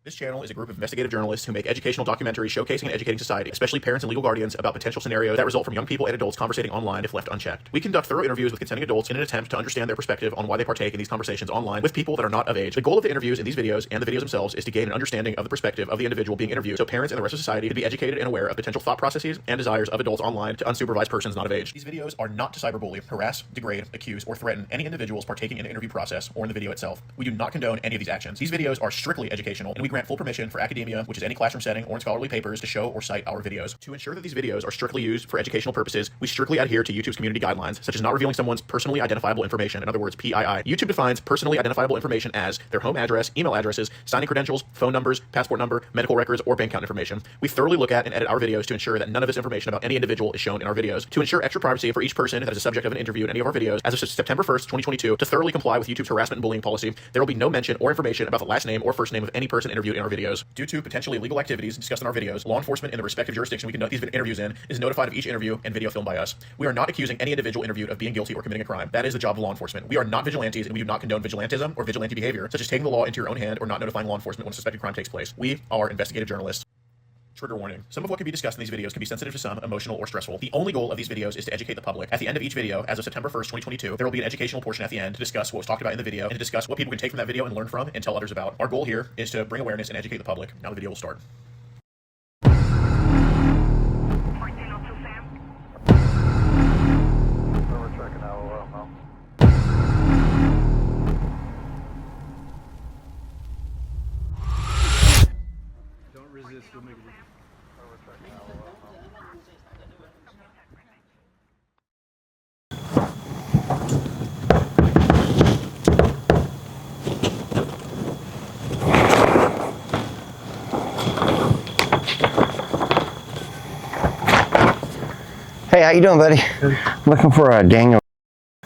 This channel is a group of investigative journalists who make educational documentaries showcasing and educating society, especially parents and legal guardians, about potential scenarios that result from young people and adults conversating online if left unchecked. We conduct thorough interviews with consenting adults in an attempt to understand their perspective on why they partake in these conversations online with people that are not of age. The goal of the interviews in these videos and the videos themselves is to gain an understanding of the perspective of the individual being interviewed, so parents and the rest of society can be educated and aware of potential thought processes and desires of adults online to unsupervised persons not of age. These videos are not to cyberbully, harass, degrade, accuse, or threaten any individuals partaking in the interview process or in the video itself. We do not condone any of these actions. These videos are strictly educational, and we grant full permission for academia, which is any classroom setting or in scholarly papers, to show or cite our videos. To ensure that these videos are strictly used for educational purposes, we strictly adhere to YouTube's community guidelines, such as not revealing someone's personally identifiable information, in other words, PII. YouTube defines personally identifiable information as their home address, email addresses, signing credentials, phone numbers, passport number, medical records, or bank account information. We thoroughly look at and edit our videos to ensure that none of this information about any individual is shown in our videos. To ensure extra privacy for each person that is a subject of an interview in any of our videos, as of September 1st, 2022, to thoroughly comply with YouTube's harassment and bullying policy, there will be no mention or information about the last name or first name of any person interviewed in our videos. Due to potentially illegal activities discussed in our videos, law enforcement in the respective jurisdiction we conduct these interviews in is notified of each interview and video filmed by us. We are not accusing any individual interviewed of being guilty or committing a crime. That is the job of law enforcement. We are not vigilantes, and we do not condone vigilantism or vigilante behavior, such as taking the law into your own hand or not notifying law enforcement when a suspected crime takes place. We are investigative journalists. Trigger warning. Some of what can be discussed in these videos can be sensitive to some, emotional, or stressful. The only goal of these videos is to educate the public. At the end of each video, as of September 1st, 2022, there will be an educational portion at the end to discuss what was talked about in the video and to discuss what people can take from that video and learn from and tell others about. Our goal here is to bring awareness and educate the public. Now the video will start. Resist, make it. Hey, how you doing, buddy? Good. Looking for Daniel.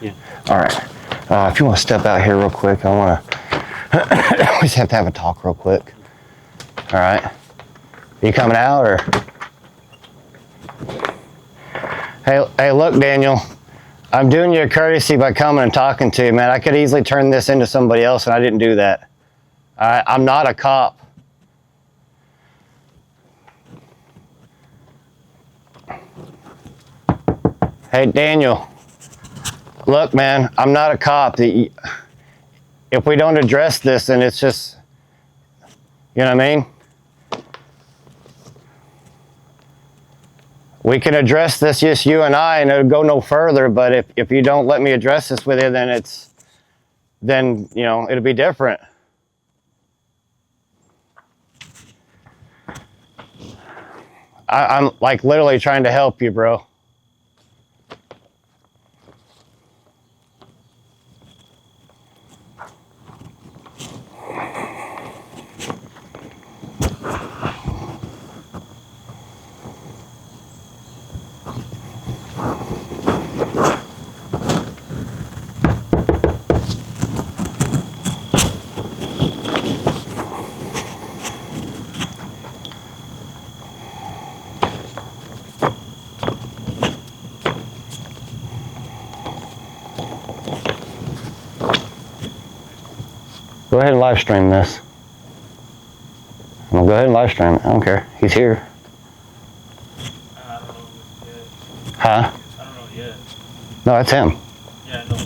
Yeah. All right. If you want to step out here real quick, I want to. We just have to have a talk real quick. All right. Are you coming out or? Hey, look, Daniel. I'm doing you a courtesy by coming and talking to you, man. I could easily turn this into somebody else, and I didn't do that. All right. I'm not a cop. Hey, Daniel. Look, man. I'm not a cop. If we don't address this, then it's just, you know what I mean? We can address this, just you and I, and it'll go no further, but if you don't let me address this with you, then you know, it'll be different. I'm like literally trying to help you, bro. Go ahead and live stream this. I'm gonna go ahead and live stream it. I don't care. He's here. I don't know yet. Huh? I don't know yet. No, that's him. Yeah, I know.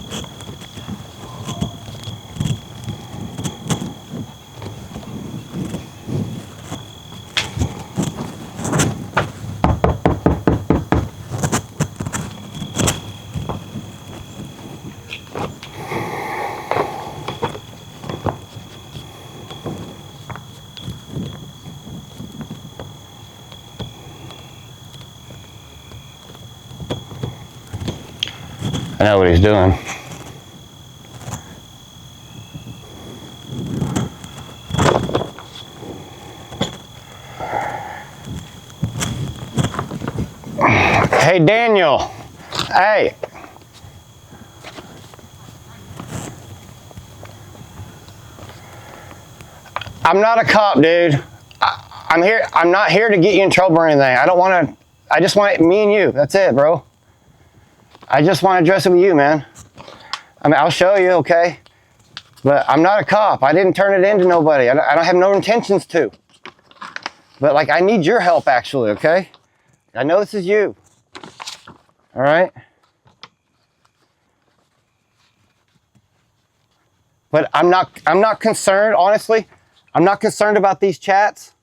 I know what he's doing. Hey, Daniel. Hey. I'm not a cop, dude. I'm here. I'm not here to get you in trouble or anything. I don't want to. I just want me and you. That's it, bro. I just want to address it with you, man. I mean, I'll show you, okay? But I'm not a cop. I didn't turn it in to nobody. I don't have no intentions to. But like, I need your help actually, okay? I know this is you. All right? But I'm not concerned, honestly. I'm not concerned about these chats.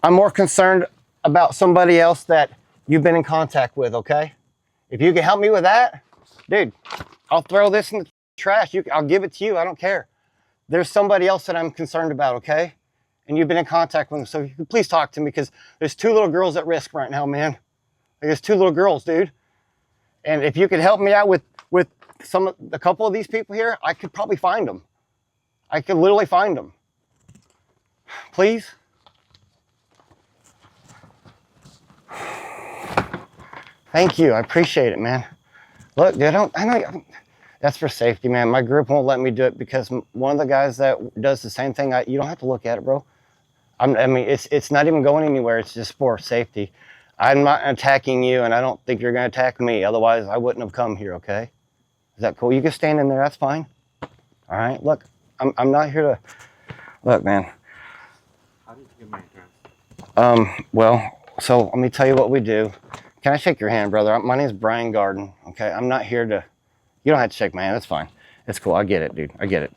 I'm more concerned about somebody else that you've been in contact with, okay? If you can help me with that, dude, I'll throw this in the trash. I'll give it to you. I don't care. There's somebody else that I'm concerned about, okay? And you've been in contact with them, so you can please talk to me, because there's 2 little girls at risk right now, man. There's 2 little girls, dude. And if you could help me out with a couple of these people here, I could probably find them. I could literally find them. Please. Thank you. I appreciate it, man. Look, dude, I know that's for safety, man. My group won't let me do it because one of the guys that does the same thing, you don't have to look at it, bro. I mean, it's not even going anywhere. It's just for safety. I'm not attacking you, and I don't think you're going to attack me. Otherwise, I wouldn't have come here, okay? Is that cool? You can stand in there. That's fine. All right? Look, I'm not here to... Look, man. How did you get my address? Well, so let me tell you what we do. Can I shake your hand, brother? My name is Brian Garden, okay? I'm not here to... You don't have to shake my hand. That's fine. It's cool. I get it, dude. I get it.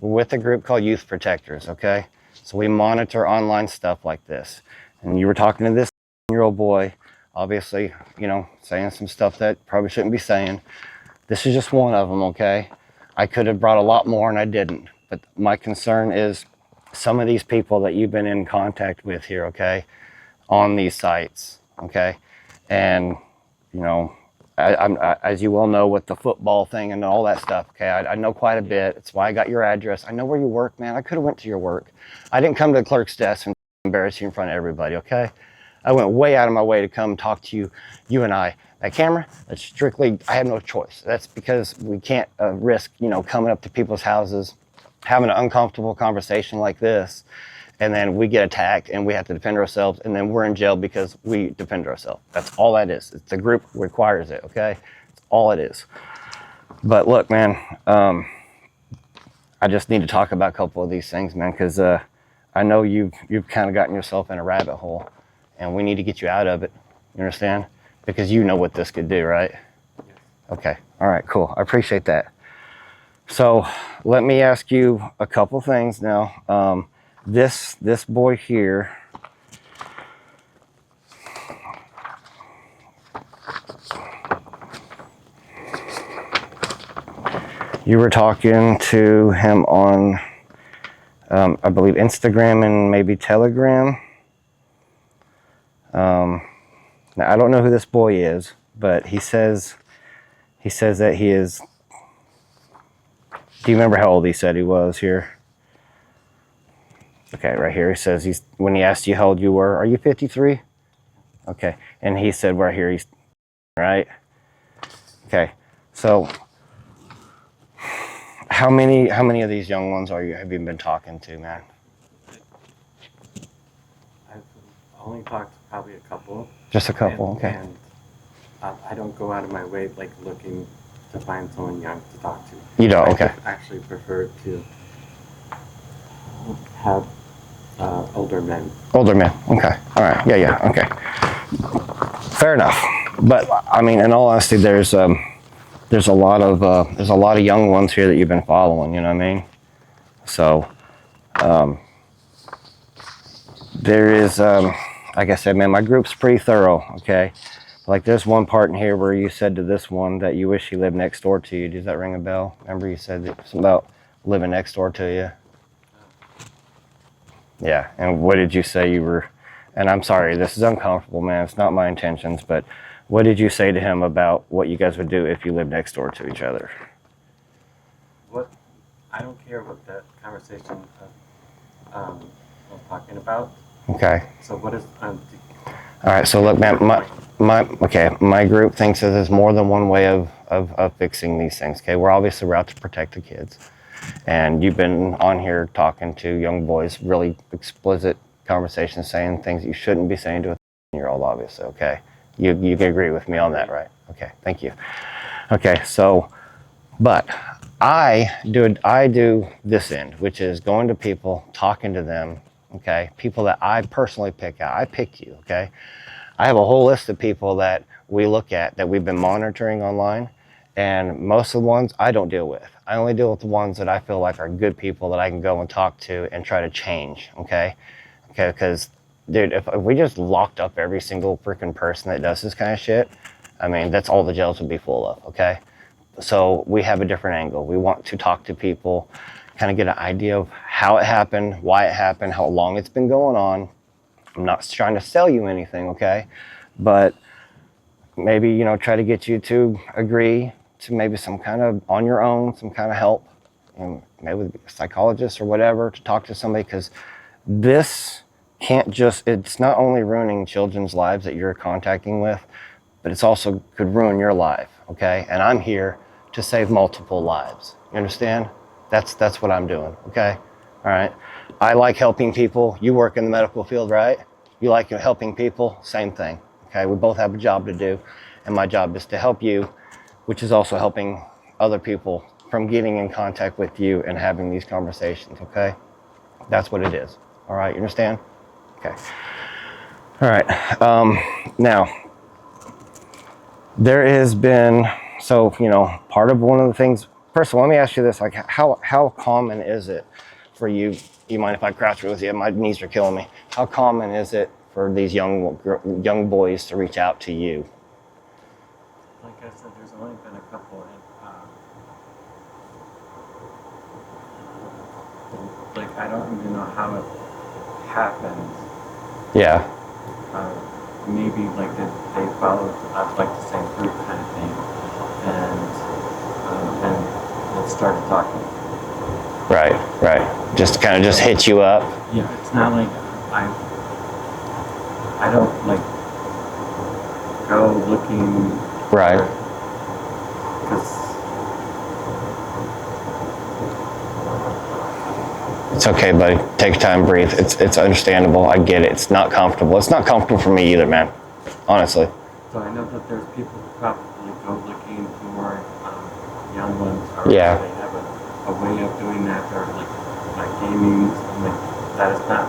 We're with a group called Youth Protectors, okay? So we monitor online stuff like this. And you were talking to this year-old boy, obviously, you know, saying some stuff that probably shouldn't be saying. This is just one of them, okay? I could have brought a lot more and I didn't. But my concern is some of these people that you've been in contact with here, okay, on these sites, okay? And, you know, as you well know, with the football thing and all that stuff, okay, I know quite a bit. That's why I got your address. I know where you work, man. I could have went to your work. I didn't come to the clerk's desk and embarrass you in front of everybody, okay? I went way out of my way to come talk to you and I. That camera, that's strictly, I have no choice. That's because we can't risk, you know, coming up to people's houses, having an uncomfortable conversation like this, and then we get attacked and we have to defend ourselves, and then we're in jail because we defend ourselves. That's all that is. It's the group requires it, okay? That's all it is. But look, man, I just need to talk about a couple of these things, man, because I know you've kind of gotten yourself in a rabbit hole, and we need to get you out of it. You understand? Because you know what this could do, right? Yes. Okay. All right, cool. I appreciate that. So let me ask you a couple things now. This boy here, you were talking to him on, I believe, Instagram and maybe Telegram. Now, I don't know who this boy is, but he says that he is... Do you remember how old he said he was here? Okay, right here. He says when he asked you how old you were, are you 53? Okay, and he said right here he's... Right? Okay, so how many of these young ones have you been talking to, man? I've only talked to probably a couple. Just a couple, okay. And I don't go out of my way, like, looking to find someone young to talk to. You don't, okay. I actually prefer to have older men. Older men, okay. All right, yeah, okay. Fair enough. But I mean, in all honesty, there's a lot of young ones here that you've been following. You know what I mean? So there is, like I said, man, my group's pretty thorough. Okay, like there's one part in here where you said to this one that you wish he lived next door to you. Does that ring a bell? Remember you said something about living next door to you? Yeah. And what did you say you were? And I'm sorry, this is uncomfortable, man. It's not my intentions, but what did you say to him about what you guys would do if you lived next door to each other? What? I don't care what that conversation was talking about. Okay. So what is... All right, so look, man, my group thinks that there's more than one way of fixing these things, okay? We're out to protect the kids. And you've been on here talking to young boys, really explicit conversations, saying things you shouldn't be saying to a 13-year-old, obviously, okay? You can agree with me on that, right? Okay, thank you. Okay, so, but I do this end, which is going to people, talking to them, okay? People that I personally pick out. I pick you, okay? I have a whole list of people that we look at that we've been monitoring online, and most of the ones I don't deal with. I only deal with the ones that I feel like are good people that I can go and talk to and try to change, okay? Okay, because dude, if we just locked up every single freaking person that does this kind of shit, I mean, that's all the jails would be full of, okay? So we have a different angle. We want to talk to people, kind of get an idea of how it happened, why it happened, how long it's been going on. I'm not trying to sell you anything, okay? But maybe, you know, try to get you to agree to maybe some kind of on your own, some kind of help, and maybe with a psychologist or whatever to talk to somebody, because this can't just, it's not only ruining children's lives that you're contacting with, but it's also could ruin your life, okay? And I'm here to save multiple lives. You understand? That's what I'm doing, okay? All right. I like helping people. You work in the medical field, right? You like helping people, same thing, okay? We both have a job to do, and my job is to help you, which is also helping other people from getting in contact with you and having these conversations, okay? That's what it is, all right? You understand? Okay. All right. Now, there has been, so, you know, part of one of the things, first of all, let me ask you this, like how common is it for you, you mind if I crouch with you? My knees are killing me. How common is it for these young boys to reach out to you? Like I said, there's only been a couple. Like I don't even know how it happened. Yeah. Maybe like they followed like the same group kind of thing, and it started talking. Right. Just kind of just hit you up. Yeah, it's not like I don't like go looking. Right. Because It's okay, buddy. Take your time, breathe. It's understandable. I get it. It's not comfortable. It's not comfortable for me either, man. Honestly. so I know that there's people who probably go looking for young ones, or Yeah. they have a way of doing that, or like gaming, something like that is not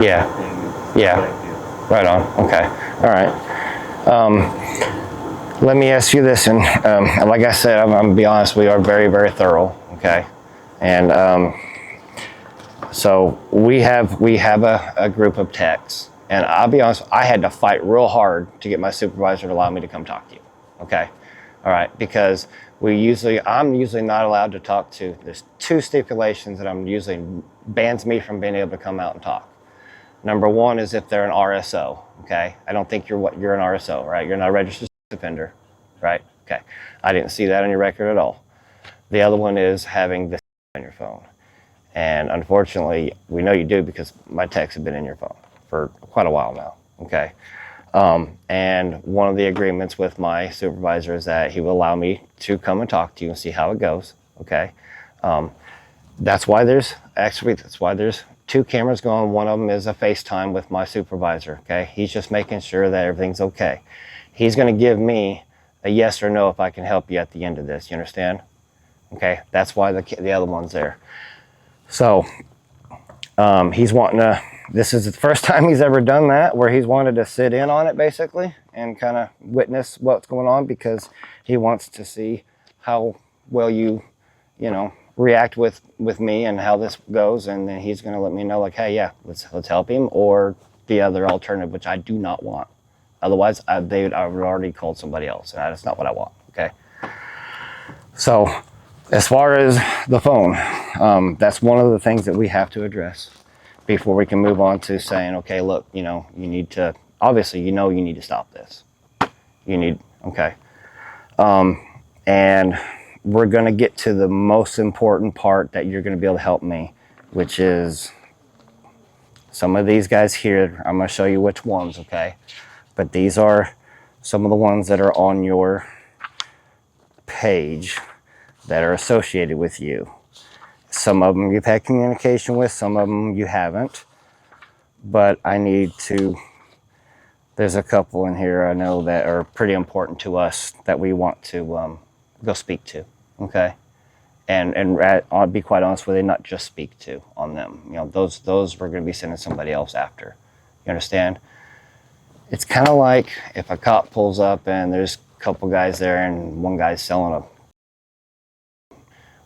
Yeah. my thing. It's Yeah. what I do. Right on. Okay. All right. Let me ask you this, and like I said, I'm gonna be honest. We are very, very thorough. Okay, and so we have a group of techs, and I'll be honest. I had to fight real hard to get my supervisor to allow me to come talk to you. Okay. All right, because I'm usually not allowed to talk to. There's two stipulations that I'm usually bans me from being able to come out and talk. Number one is if they're an RSO, okay? I don't think you're an RSO, right? You're not a registered offender, right? Okay. I didn't see that on your record at all. The other one is having this on your phone. And unfortunately, we know you do because my texts have been in your phone for quite a while now, okay? And one of the agreements with my supervisor is that he will allow me to come and talk to you and see how it goes, okay? That's why there's two cameras going. One of them is a FaceTime with my supervisor, okay? He's just making sure that everything's okay. He's gonna give me a yes or no if I can help you at the end of this, you understand? Okay, that's why the other one's there. So, he's wanting to, this is the first time he's ever done that, where he's wanted to sit in on it basically and kind of witness what's going on, because he wants to see how well you know, react with me and how this goes, and then he's going to let me know, like, hey, yeah, let's help him, or the other alternative, which I do not want. Otherwise, I would already called somebody else, and that's not what I want. Okay. So, as far as the phone, that's one of the things that we have to address before we can move on to saying, okay, look, you know, you need to, obviously, you know, you need to stop this. Okay. And we're going to get to the most important part that you're going to be able to help me, which is some of these guys here. I'm going to show you which ones, okay? But these are some of the ones that are on your page that are associated with you. Some of them you've had communication with, some of them you haven't. But I need to, there's a couple in here I know that are pretty important to us that we want to go speak to. Okay, I'll be quite honest with you, not just speak to on them. You know, those we're going to be sending somebody else after. You understand? It's kind of like if a cop pulls up and there's a couple guys there and one guy's selling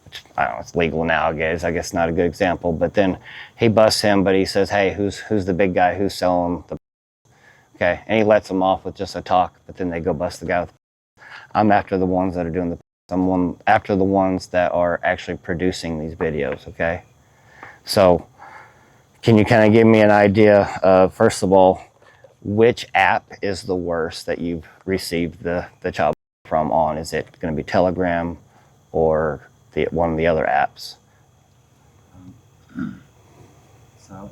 which I don't know, it's legal nowadays. I guess not a good example, but then he busts him, but he says, "Hey, who's the big guy who's selling the?" Okay, and he lets him off with just a talk, but then they go bust the guy with. I'm after the ones that are doing after the ones that are actually producing these videos. Okay, so can you kind of give me an idea of, first of all, which app is the worst that you've received the child from on? Is it going to be Telegram or one of the other apps? So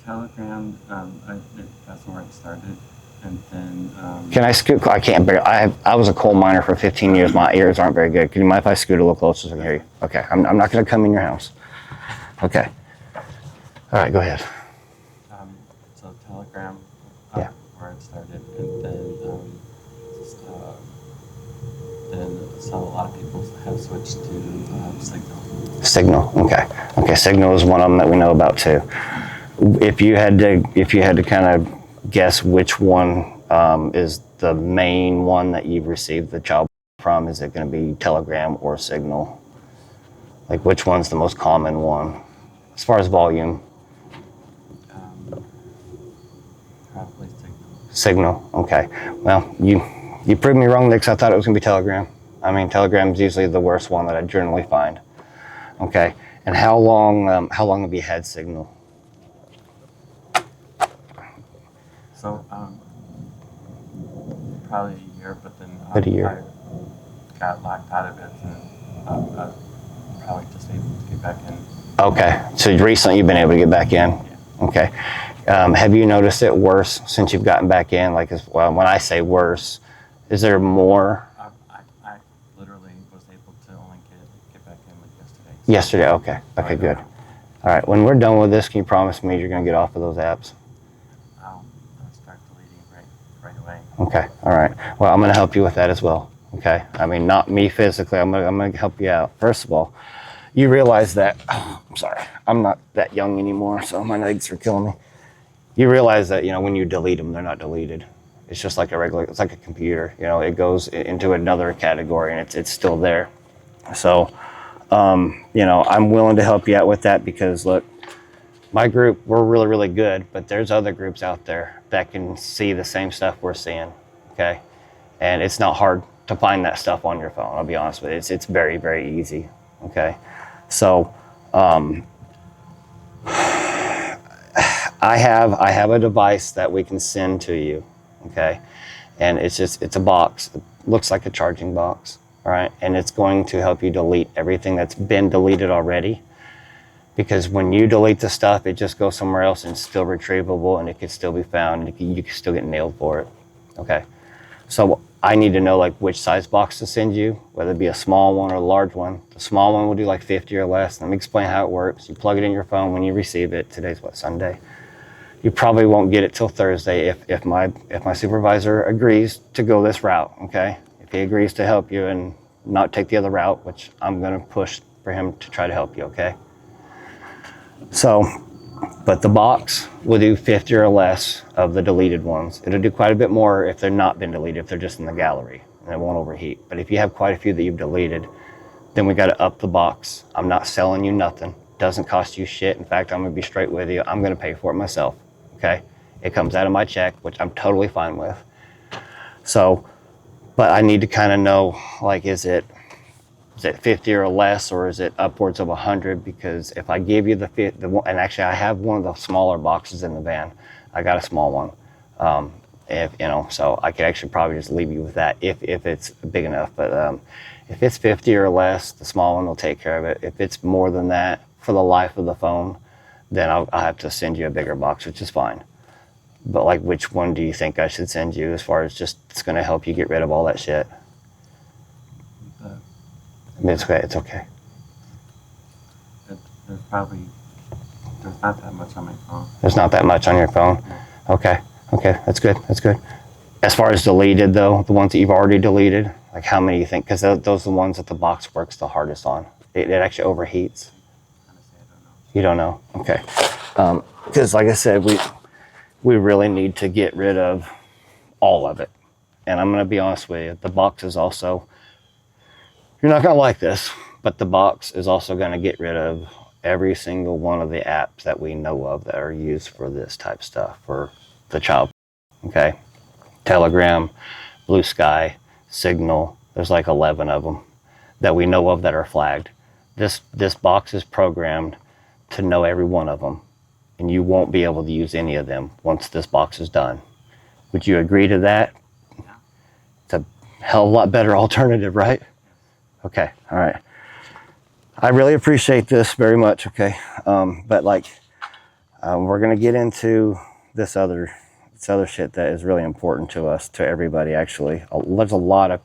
Telegram, that's where it started, and then. Can I scoot? I can't bear. I was a coal miner for 15 years. My ears aren't very good. Can you mind if I scoot a little closer so I can hear you? Okay, I'm not going to come in your house. Okay. All right, go ahead. So Telegram, Yeah. where it started, and then so a lot of people have switched to Signal. Signal. Okay. Okay. Signal is one of them that we know about too. If you had to kind of guess which one is the main one that you've received the child from, is it going to be Telegram or Signal? Like, which one's the most common one as far as volume? Probably Signal. Signal. Okay. Well, you proved me wrong, because I thought it was going to be Telegram. I mean, Telegram is usually the worst one that I generally find. Okay. And how long have you had Signal? So probably a year, but then About a year. I got locked out of it, and I probably just able to get back in. Okay. So recently you've been able to get back in. Yeah. Okay. Have you noticed it worse since you've gotten back in? Like, well, when I say worse, is there more? I literally was able to only get back in like yesterday. Yesterday. Okay. Okay. Good. All right. When we're done with this, can you promise me you're going to get off of those apps? I'll start deleting right away. Okay. All right. Well, I'm going to help you with that as well. Okay. I mean, not me physically. I'm going to help you out. First of all, you realize that. Oh, I'm sorry. I'm not that young anymore, so my legs are killing me. You realize that, when you delete them, they're not deleted. It's just like it's like a computer. It goes into another category and it's still there. So, I'm willing to help you out with that, because look, my group, we're really, really good, but there's other groups out there that can see the same stuff we're seeing. Okay. And it's not hard to find that stuff on your phone. I'll be honest with you. It's very, very easy. Okay. So, I have a device that we can send to you, okay? And it's a box. It looks like a charging box, all right? And it's going to help you delete everything that's been deleted already, because when you delete the stuff, it just goes somewhere else and it's still retrievable, and it can still be found, and you can still get nailed for it, okay? So I need to know like which size box to send you, whether it be a small one or a large one. The small one will do like 50 or less. Let me explain how it works. You plug it in your phone when you receive it. Today's what, Sunday? You probably won't get it till Thursday if my supervisor agrees to go this route, okay? If he agrees to help you and not take the other route, which I'm gonna push for him to try to help you, okay? So, but the box will do 50 or less of the deleted ones. It'll do quite a bit more if they're not been deleted, if they're just in the gallery, and it won't overheat. But if you have quite a few that you've deleted, then we gotta up the box. I'm not selling you nothing. Doesn't cost you shit. In fact, I'm gonna be straight with you. I'm gonna pay for it myself. Okay, it comes out of my check, which I'm totally fine with. So, but I need to kind of know, like, is it 50 or less, or is it upwards of 100? Because if I give you the one, and actually I have one of the smaller boxes in the van. I got a small one. So I could actually probably just leave you with that if it's big enough. But if it's 50 or less, the small one will take care of it. If it's more than that, for the life of the phone, then I'll have to send you a bigger box, which is fine. But like, which one do you think I should send you, as far as just it's going to help you get rid of all that shit? I mean, it's okay. It's okay. There's not that much on my phone. There's not that much on your phone? Okay. Okay. That's good. That's good. As far as deleted, though, the ones that you've already deleted, Like how many you think? Because those are the ones that the box works the hardest on. It actually overheats. Honestly, I don't know. You don't know? Okay. Because like I said, we really need to get rid of all of it. And I'm going to be honest with you, the box is also, you're not going to like this, but the box is also going to get rid of every single one of the apps that we know of that are used for this type stuff, for the child. Okay. Telegram, Blue Sky, Signal, there's like 11 of them that we know of that are flagged. This box is programmed to know every one of them, and you won't be able to use any of them once this box is done. Would you agree to that? Yeah. It's a hell of a lot better alternative, right? Okay, all right. I really appreciate this very much, okay? But like, we're gonna get into this other shit that is really important to us, to everybody actually. There's a lot of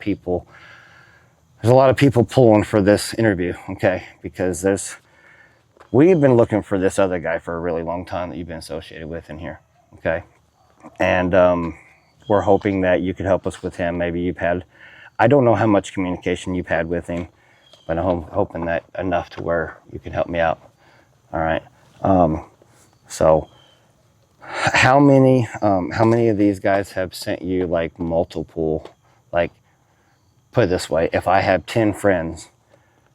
people pulling for this interview, okay? Because we've been looking for this other guy for a really long time that you've been associated with in here, okay? And we're hoping that you could help us with him. Maybe I don't know how much communication you've had with him, but I'm hoping that enough to where you can help me out. All right. So how many of these guys have sent you like multiple, like, put it this way, if I have 10 friends,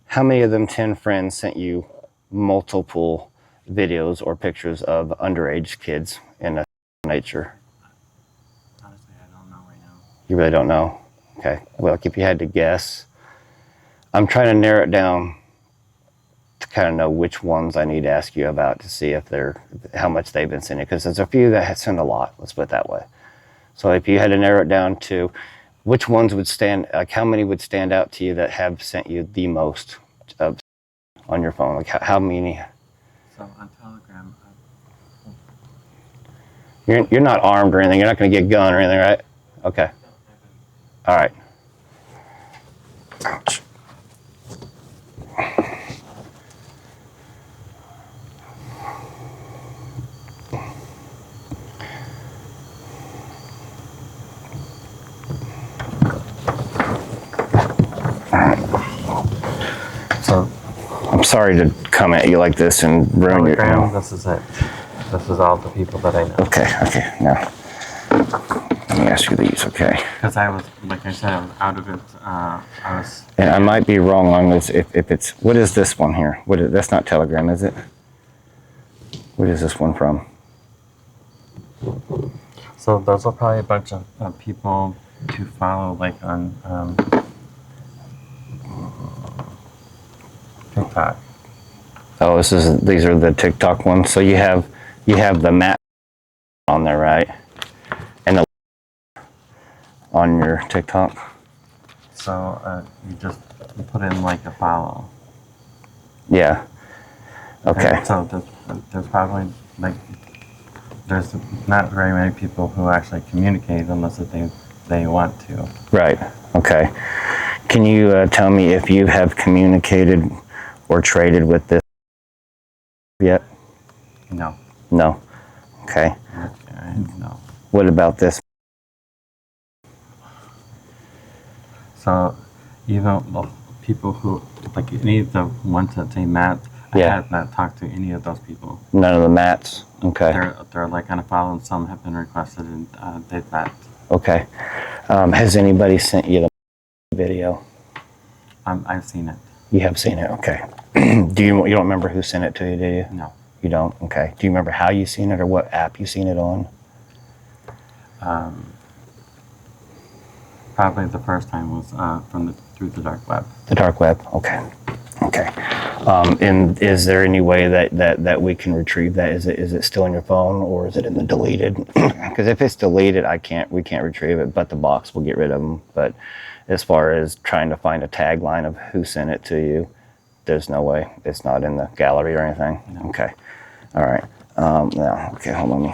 how many of them 10 friends sent you multiple videos or pictures of underage kids in a nature? Honestly, I don't know right now. You really don't know? Okay. Well, if you had to guess, I'm trying to narrow it down to kind of know which ones I need to ask you about to see how much they've been sending. Because there's a few that have sent a lot, let's put it that way. So if you had to narrow it down to which ones how many would stand out to you that have sent you the most on your phone? Like how many? So on Telegram, You're not armed or anything. You're not going to get a gun or anything, right? Okay. All right. Ouch. so I'm sorry to come at you like this and ruin your. Telegram, this is it. This is all the people that I know. Okay. Now, let me ask you these, okay? Because I was, like I said, I was out of it. And I might be wrong on this. If it's, what is this one here? That's not Telegram, is it? What is this one from? So those are probably a bunch of people to follow, like on TikTok. Oh, these are the TikTok ones. So you have the map on there, right? And the on your TikTok. So you just put in like a follow. Yeah. Okay. And so there's probably there's not very many people who actually communicate unless if they want to. Right. Okay. Can you tell me if you have communicated or traded with this yet? No. No. Okay. No. What about this? So even people who, like any of the ones that say Matt, I Yeah. have not talked to any of those people. None of the mats? Okay. They're like kind of following. Some have been requested and they've met. Okay. Has anybody sent you the video? I've seen it. You have seen it, okay. You don't remember who sent it to you, do you? No. You don't? Okay. Do you remember how you seen it or what app you seen it on? Probably the first time was through the dark web. The dark web, okay. Okay. And is there any way that we can retrieve that? Is it still in your phone or is it in the deleted? Because if it's deleted, we can't retrieve it, but the box will get rid of them. But as far as trying to find a tagline of who sent it to you, there's no way. It's not in the gallery or anything. No. Okay. All right. Now, okay, hold on.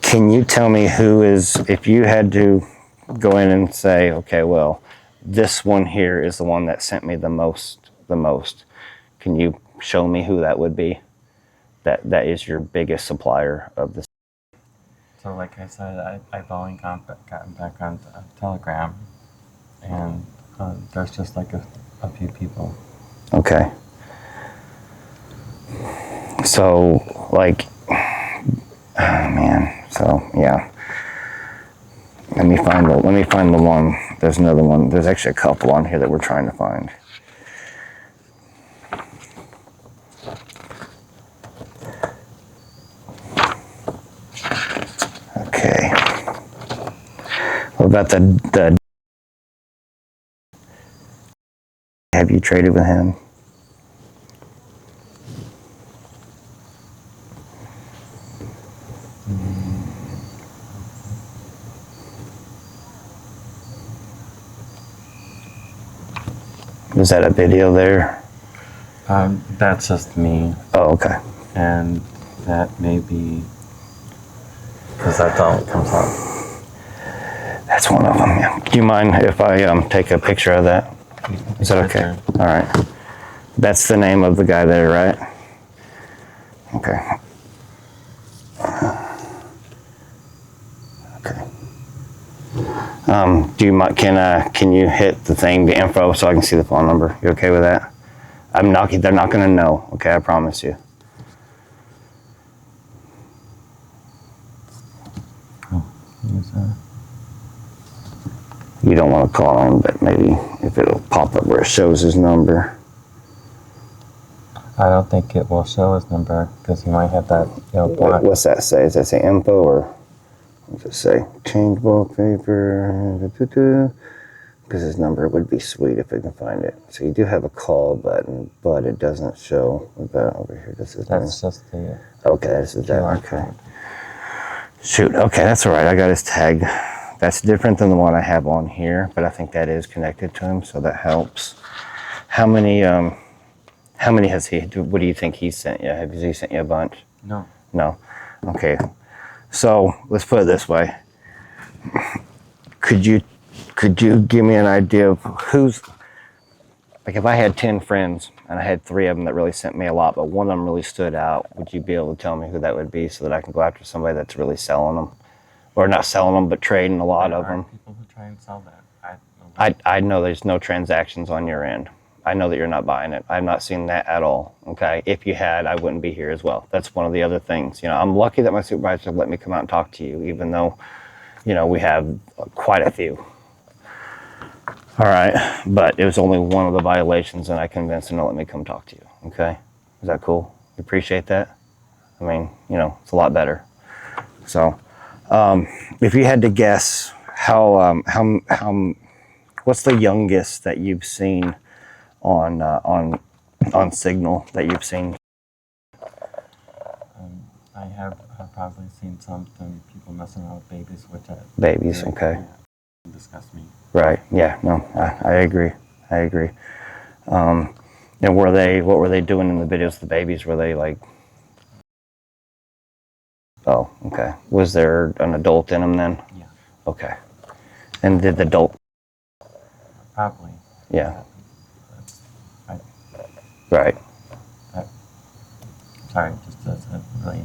Can you tell me who is, if you had to go in and say, okay, well, this one here is the one that sent me the most, can you show me who that would be? That is your biggest supplier of this? So like I said, I've only gotten back on Telegram, and there's just like a few people. Okay. So, like, oh man. So, yeah. Let me find the one. There's another one. There's actually a couple on here that we're trying to find. Okay. What about the have you traded with him? Is that a video there? That's just me, Oh, okay. and that may be because that's all that comes up. That's one of them, yeah. Do you mind if I take a picture of that? Is that okay? All right. That's the name of the guy there, right? Okay. Okay. Do you can you hit the thing, the info, so I can see the phone number? You okay with that? They're not gonna know. Okay, I promise you. You don't want to call him, but maybe if it'll pop up where it shows his number. I don't think it will show his number because he might have that. Black. What's that say? Does that say info or what's it say? Change wallpaper. Because his number would be sweet if I can find it. So you do have a call button, but it doesn't show. What about over here? That's just the. Okay, this is that. Okay. Shoot. Okay, that's all right. I got his tag. That's different than the one I have on here, but I think that is connected to him, so that helps. How many has he? What do you think he sent you? Has he sent you a bunch? No. No. Okay. So let's put it this way. Could you give me an idea of who's, like if I had 10 friends and I had 3 of them that really sent me a lot, but one of them really stood out, would you be able to tell me who that would be so that I can go after somebody that's really selling them? Or not selling them, but trading a lot of them? People who try and sell that. I know there's no transactions on your end. I know that you're not buying it. I've not seen that at all, okay? If you had, I wouldn't be here as well. That's one of the other things. I'm lucky that my supervisor let me come out and talk to you, even though, we have quite a few. All right, but it was only one of the violations, and I convinced him to let me come talk to you, okay? Is that cool? You appreciate that? I mean, it's a lot better. So, if you had to guess how what's the youngest that you've seen on Signal that you've seen? I have probably seen some people messing around with babies, which Babies, okay. Disgust me. Right. Yeah. No. I agree. And what were they doing in the videos? The babies, were they like? Oh, okay. Was there an adult in them then? Yeah. Okay. And did the adult? Probably. Yeah. Right. Sorry, just doesn't really.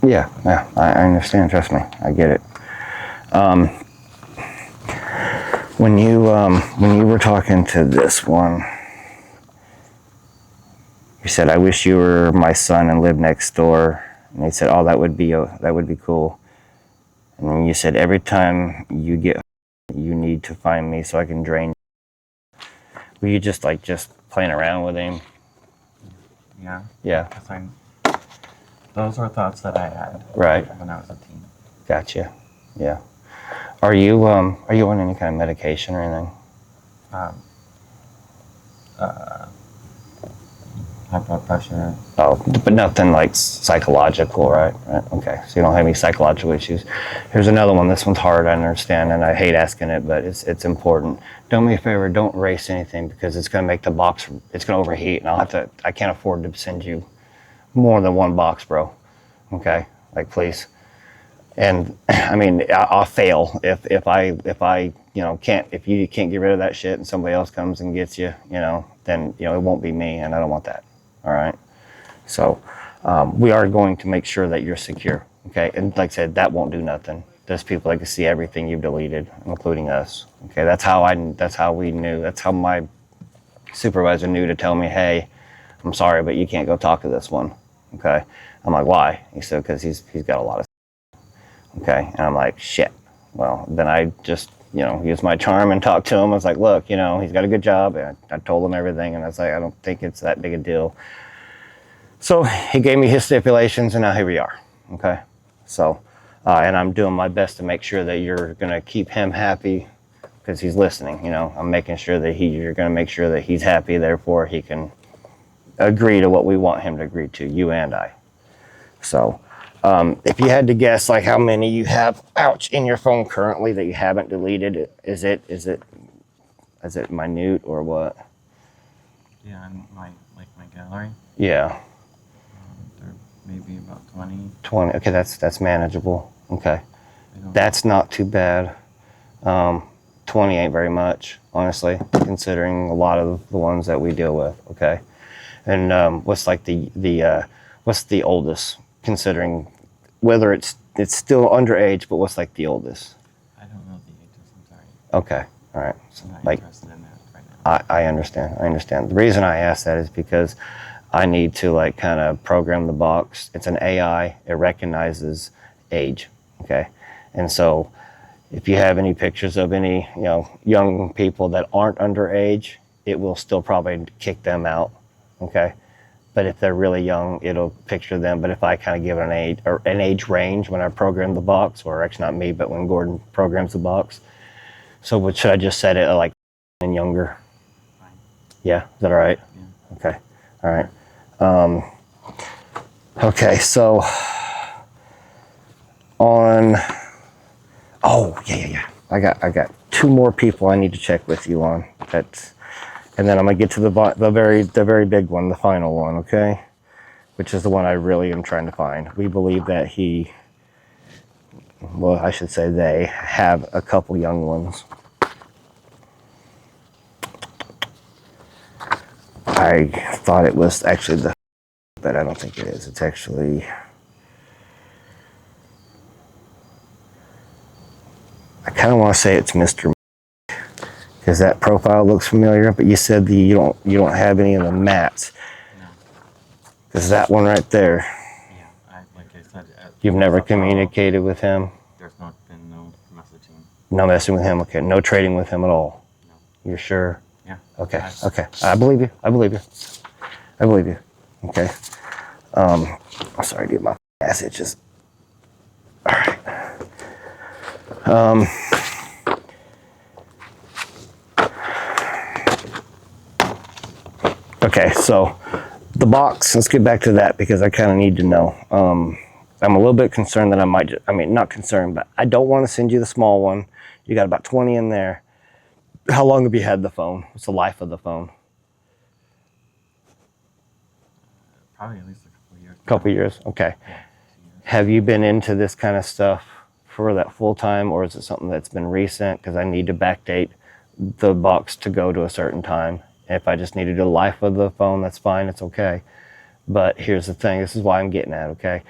Yeah. I understand. Trust me. I get it. When you were talking to this one, you said, "I wish you were my son and lived next door." And they said, "Oh, that would be cool." And then you said, "Every time you get, you need to find me so I can drain." Were you just playing around with him? Yeah. Yeah. Those were thoughts that I had. Right. When I was a teen. Gotcha. Yeah. Are you on any kind of medication or anything? High blood pressure. Oh, but nothing like psychological, right? Okay, so you don't have any psychological issues. Here's another one. This one's hard, I understand, and I hate asking it, but it's important. Do me a favor, don't race anything because it's going to make the box, it's going to overheat, and I can't afford to send you more than one box, bro. Okay, like please. And I mean, I'll fail if I can't, if you can't get rid of that shit and somebody else comes and gets you, then it won't be me, and I don't want that. All right. So, we are going to make sure that you're secure. Okay, and like I said, that won't do nothing. There's people that can see everything you've deleted, including us. Okay, that's how we knew. That's how my supervisor knew to tell me, hey, I'm sorry, but you can't go talk to this one. Okay, I'm like, why? He said, because he's got a lot of. Okay, and I'm like, shit. Well, then I just, used my charm and talked to him. I was like, look, he's got a good job. And I told him everything, and I was like, I don't think it's that big a deal. So he gave me his stipulations, and now here we are. Okay, so, and I'm doing my best to make sure that you're gonna keep him happy, because he's listening. I'm making sure that you're gonna make sure that he's happy. Therefore, he can agree to what we want him to agree to, you and I. So. If you had to guess, like, how many you have, in your phone currently that you haven't deleted, is it minute or what? Yeah, in my gallery. Yeah. There may be about 20. 20. Okay, that's manageable. Okay, that's not too bad. 20 ain't very much, honestly, considering a lot of the ones that we deal with. Okay, and what's like what's the oldest, considering whether it's still underage, but what's like the oldest? I don't know the ages, I'm sorry. Okay, all right. So, I'm not like, interested in that right now. I understand. The reason I ask that is because I need to like kind of program the box. It's an AI. It recognizes age. Okay, and so if you have any pictures of any young people that aren't underage, it will still probably kick them out. Okay. But if they're really young, it'll picture them. But if I kind of give it an age range when I program the box, or actually not me, but when Gordon programs the box. So should I just set it at like and younger? Fine. Yeah, is that all right? Yeah. Okay, all right. Okay, so yeah. I got 2 more people I need to check with you on. And then I'm gonna get to the very big one, the final one, okay? Which is the one I really am trying to find. We believe that I should say they have a couple young ones. I thought it was actually but I don't think it is. It's actually, I kind of want to say it's Mr. Because that profile looks familiar, but you said you don't have any of the mats. No. Because that one right there, Yeah, like I said, you've never communicated with him? There's been no messaging. No messing with him, okay. No trading with him at all? No. You're sure? Yeah. Okay. I believe you. Okay. I'm sorry, dude, my ass itches. All right. Okay, so the box, let's get back to that because I kind of need to know. I'm a little bit concerned that not concerned, but I don't want to send you the small one. You got about 20 in there. How long have you had the phone? What's the life of the phone? Probably at least a couple of years. Couple years, okay. Yeah, 2 years. Have you been into this kind of stuff for that full time, or is it something that's been recent? Because I need to backdate the box to go to a certain time. If I just need to do the life of the phone, that's fine, it's okay. But here's the thing, this is why I'm getting at, okay?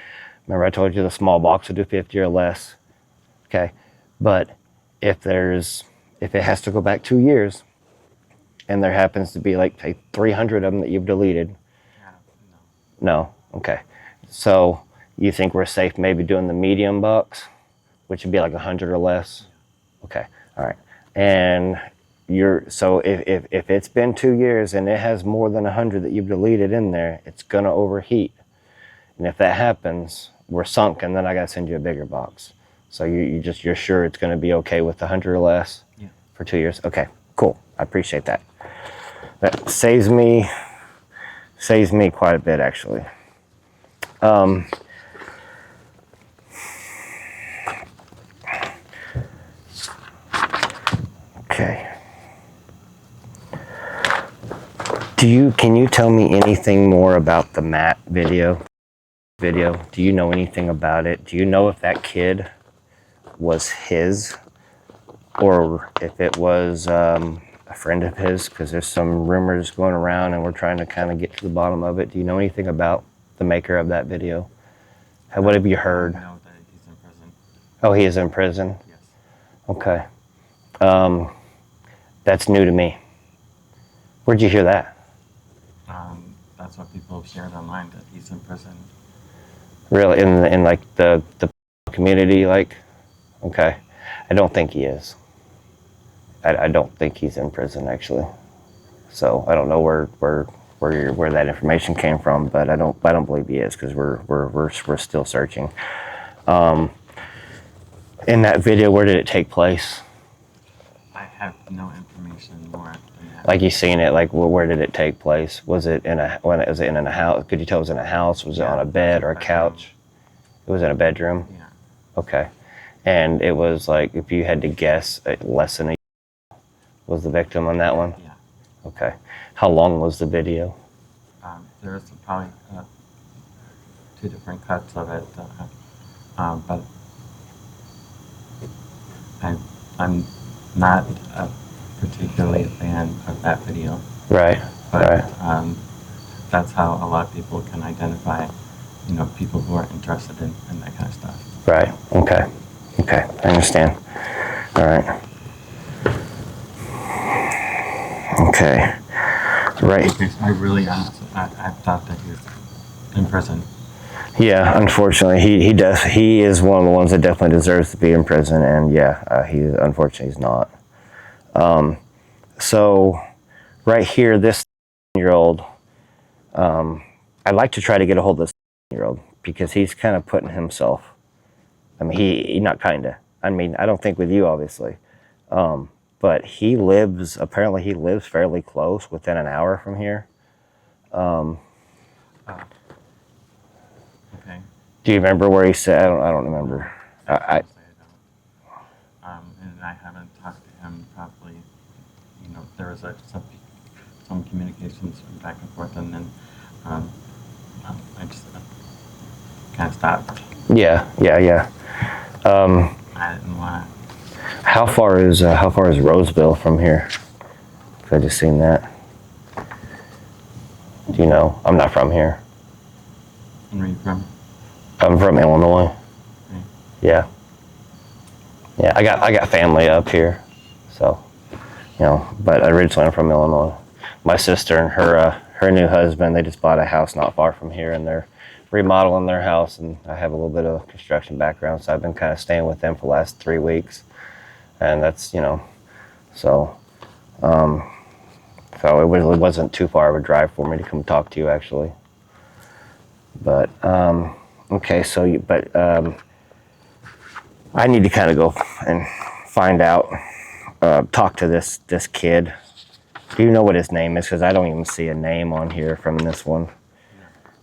Remember I told you the small box would do 50 or less, okay? But if it has to go back 2 years, and there happens to be like, say, 300 of them that you've deleted. No, okay. So you think we're safe maybe doing the medium box, which would be like 100 or less? Okay, all right. And so if it's been 2 years and it has more than 100 that you've deleted in there, it's gonna overheat. And if that happens, we're sunk, and then I gotta send you a bigger box. So you're sure it's gonna be okay with 100 or less? Yeah. For 2 years? Okay, cool, I appreciate that. That saves me quite a bit, actually. Okay. Can you tell me anything more about the Matt video? Do you know anything about it? Do you know if that kid was his, or if it was a friend of his? Because there's some rumors going around and we're trying to kind of get to the bottom of it. Do you know anything about the maker of that video? What have you heard? I know that he's in prison. Oh, he is in prison? Yes. Okay. That's new to me. Where'd you hear that? That's what people have shared online, that he's in prison. Really? In like the community, like? Okay. I don't think he is. I don't think he's in prison, actually. So I don't know where that information came from, but I don't believe he is, because we're still searching. In that video, where did it take place? I have no information more than that. Like, you seen it, like, where did it take place? Was it in a house? Could you tell it was in a house? Was it on a bed or a couch? It was in a bedroom? Yeah. Okay. And it was like, if you had to guess, less than a year was the victim on that one? Yeah. Okay. How long was the video? There's probably 2 different cuts of it, but I'm not particularly a fan of that video. Right. But Right. that's how a lot of people can identify, people who are interested in that kind of stuff. Right. Okay. Okay. I understand. All right. Okay. Right. Okay, so I really honestly, I thought that he was in prison. Yeah. Unfortunately, he does. He is one of the ones that definitely deserves to be in prison, and yeah, unfortunately he's not. So, right here, this year-old, I'd like to try to get a hold of this year-old, because he's kind of putting himself. I mean, he not kinda. I mean, I don't think with you, obviously. But apparently he lives fairly close, within an hour from here. Okay. Do you remember where he said? I don't remember. Honestly, I don't. And I haven't talked to him probably, there was some communications back and forth, and then I just kind of stopped. Yeah. I didn't want to. How far is Roseville from here? 'Cause I just seen that. Do you know? I'm not from here. And where are you from? I'm from Illinois. Okay. Yeah. I got family up here, so But originally I'm from Illinois. My sister and her new husband, they just bought a house not far from here, and they're remodeling their house. And I have a little bit of construction background, so I've been kind of staying with them for the last 3 weeks, and that's so. So it really wasn't too far of a drive for me to come talk to you, actually. But okay, so I need to kind of go and find out, talk to this kid. Do you know what his name is? Because I don't even see a name on here from this one.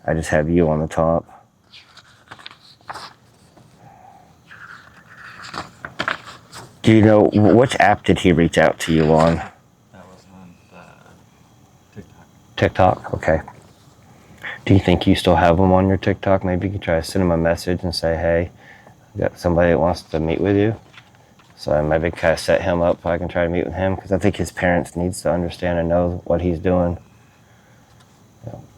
I just have you on the top. Do you know which app did he reach out to you on? That was on the TikTok. TikTok, okay. Do you think you still have him on your TikTok? Maybe you could try to send him a message and say, hey, I got somebody that wants to meet with you. So maybe kind of set him up so I can try to meet with him, because I think his parents needs to understand and know what he's doing.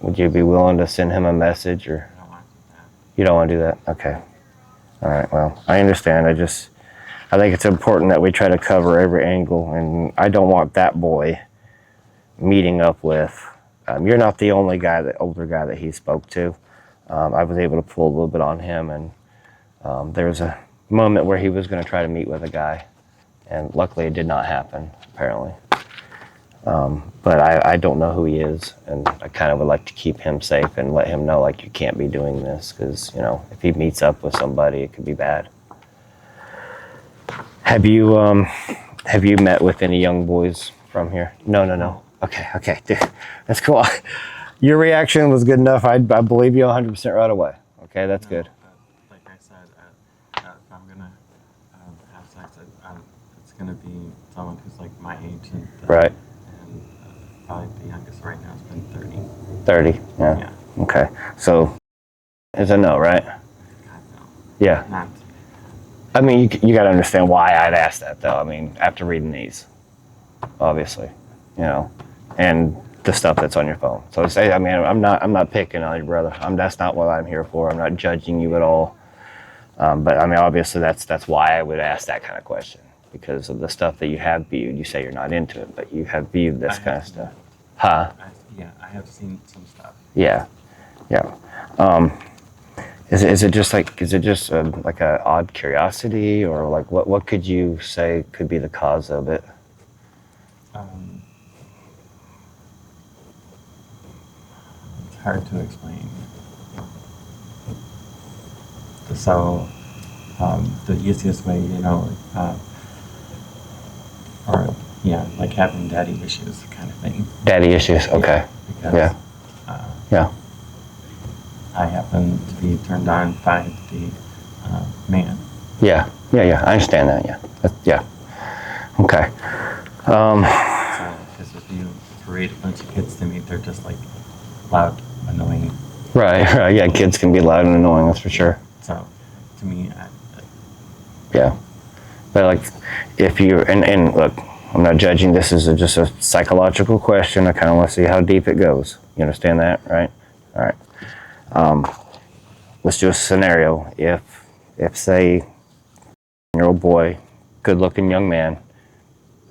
Would you be willing to send him a message, or? I don't want to do that. You don't want to do that? Okay. All right, well, I understand. I think it's important that we try to cover every angle, and I don't want that boy meeting up with. You're not the only older guy that he spoke to. I was able to pull a little bit on him, and there was a moment where he was going to try to meet with a guy, and luckily it did not happen, apparently. But I don't know who he is, and I kind of would like to keep him safe and let him know, like, you can't be doing this, because if he meets up with somebody, it could be bad. Have you met with any young boys from here? No. Okay, dude, that's cool. Your reaction was good enough. I believe you 100% right away. Okay, that's good. Like I said, if I'm gonna have sex, it's gonna be someone who's like my age, and Right. And probably the youngest right now has been 30. 30. Yeah. Yeah. Okay. So, it's a no, right? God, no. Yeah. Not. I mean, you got to understand why I'd asked that, though. I mean, after reading these, obviously, and the stuff that's on your phone. So I mean, I'm not picking on you, brother. That's not what I'm here for. I'm not judging you at all. But I mean, obviously, that's why I would ask that kind of question, because of the stuff that you have viewed. You say you're not into it, but you have viewed this kind of stuff, huh? I have seen some stuff. Yeah, yeah. Is it just like a odd curiosity, or like what could you say could be the cause of it? It's hard to explain. So, the easiest way, like having daddy issues kind of thing. Daddy issues, okay. Because, Yeah. I happen to be turned on by the man. Yeah. I understand that. Yeah. Okay. So, because if you parade a bunch of kids to me, they're just like loud, annoying. Right. Yeah, kids can be loud and annoying. That's for sure. So, to me, Yeah. But like, if you and look, I'm not judging. This is just a psychological question. I kind of want to see how deep it goes. You understand that, right? All right. Let's do a scenario. If say, your old boy, good-looking young man,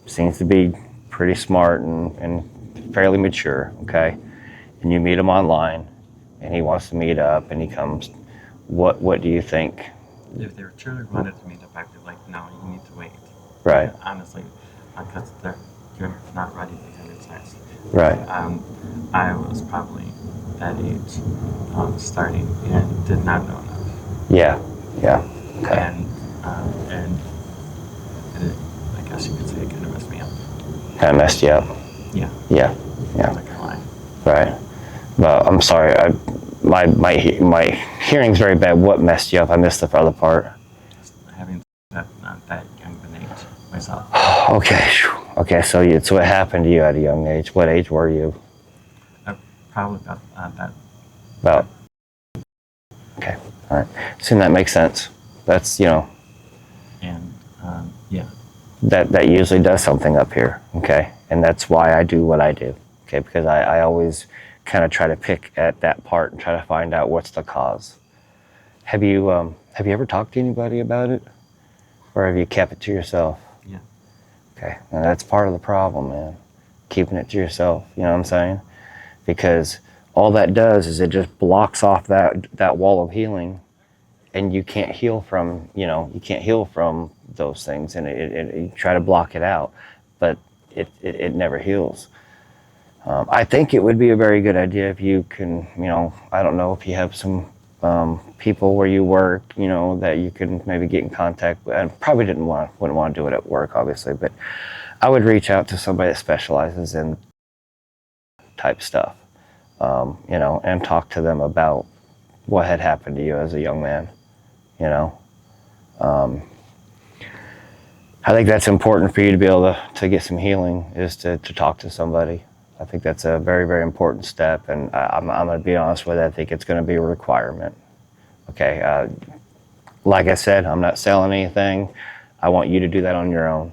seems to be pretty smart and fairly mature, okay, and you meet him online, and he wants to meet up, and he comes, what do you think? if they truly wanted to meet up, I'd be like, no, you need to wait. Right. Honestly, because you're not ready to have sex. Right. I was probably that age, starting, and did not know enough. Yeah. Okay. And it, I guess you could say it kind of messed me up. Kind of messed you up. Yeah. Yeah. I'm not gonna lie. Right. Well, I'm sorry. My hearing's very bad. What messed you up? I missed the other part. Having that not that young of an age myself. Okay. So what happened to you at a young age? What age were you? Probably about that. About. Okay. All right. So that makes sense. That's And yeah. That usually does something up here. Okay. And that's why I do what I do. Okay. Because I always kind of try to pick at that part and try to find out what's the cause. Have you ever talked to anybody about it, or have you kept it to yourself? Yeah. Okay, now that's part of the problem, man. Keeping it to yourself, you know what I'm saying? Because all that does is it just blocks off that wall of healing, and you can't heal from those things, and you try to block it out, but it never heals. I think it would be a very good idea if you can, I don't know if you have some people where you work, that you can maybe get in contact with. I probably wouldn't want to do it at work, obviously, but I would reach out to somebody that specializes in type stuff, and talk to them about what had happened to you as a young man, I think that's important for you to be able to get some healing, is to talk to somebody. I think that's a very, very important step, and I'm going to be honest with you, I think it's going to be a requirement. Okay, like I said, I'm not selling anything. I want you to do that on your own.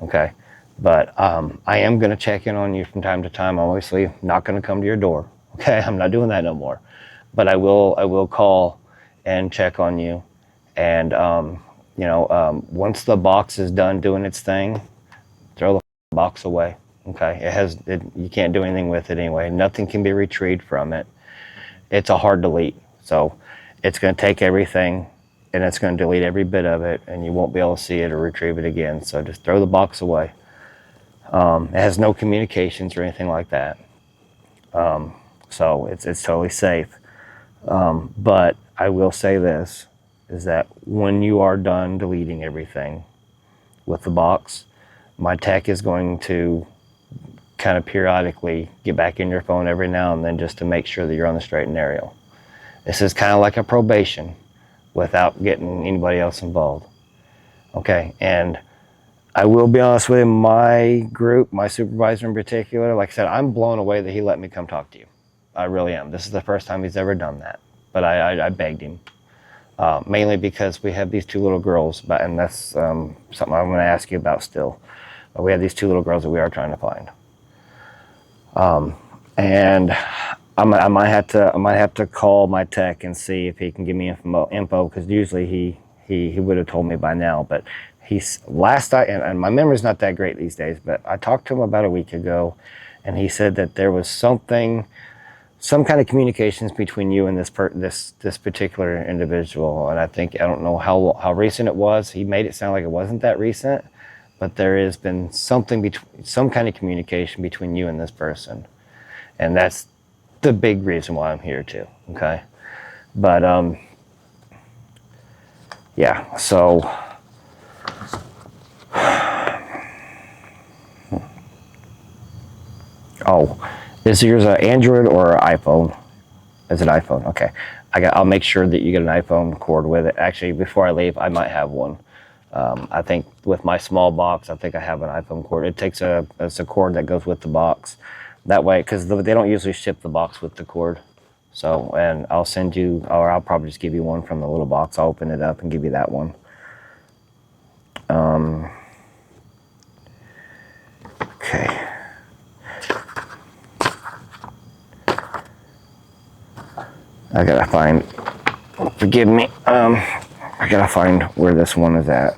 Okay, but I am going to check in on you from time to time. Obviously, not going to come to your door. Okay, I'm not doing that no more. But I will call and check on you, and once the box is done doing its thing, throw the box away. Okay, you can't do anything with it anyway. Nothing can be retrieved from it. It's a hard delete, so it's going to take everything, and it's going to delete every bit of it, and you won't be able to see it or retrieve it again. So just throw the box away. It has no communications or anything like that, so it's totally safe. But I will say this, is that when you are done deleting everything with the box, my tech is going to kind of periodically get back in your phone every now and then, just to make sure that you're on the straight and narrow. This is kind of like a probation without getting anybody else involved. Okay, and I will be honest with you, my group, my supervisor in particular, like I said, I'm blown away that he let me come talk to you. I really am. This is the first time he's ever done that, but I begged him. Mainly because we have these two little girls, and that's something I'm going to ask you about still. We have these two little girls that we are trying to find. And I might have to call my tech and see if he can give me info because usually he would have told me by now. But and my memory's not that great these days. But I talked to him about a week ago, and he said that there was some kind of communications between you and this particular individual. And I don't know how recent it was. He made it sound like it wasn't that recent, but there has been some kind of communication between you and this person, and that's the big reason why I'm here too. Okay, but yeah. So is yours an Android or an iPhone? Is it iPhone? Okay, I'll make sure that you get an iPhone cord with it. Actually, before I leave, I might have one. I think with my small box, I think I have an iPhone cord. It's a cord that goes with the box. That way, because they don't usually ship the box with the cord. So, and I'll send you, or I'll probably just give you one from the little box. I'll open it up and give you that one. Okay. I gotta find, forgive me, I gotta find where this one is at.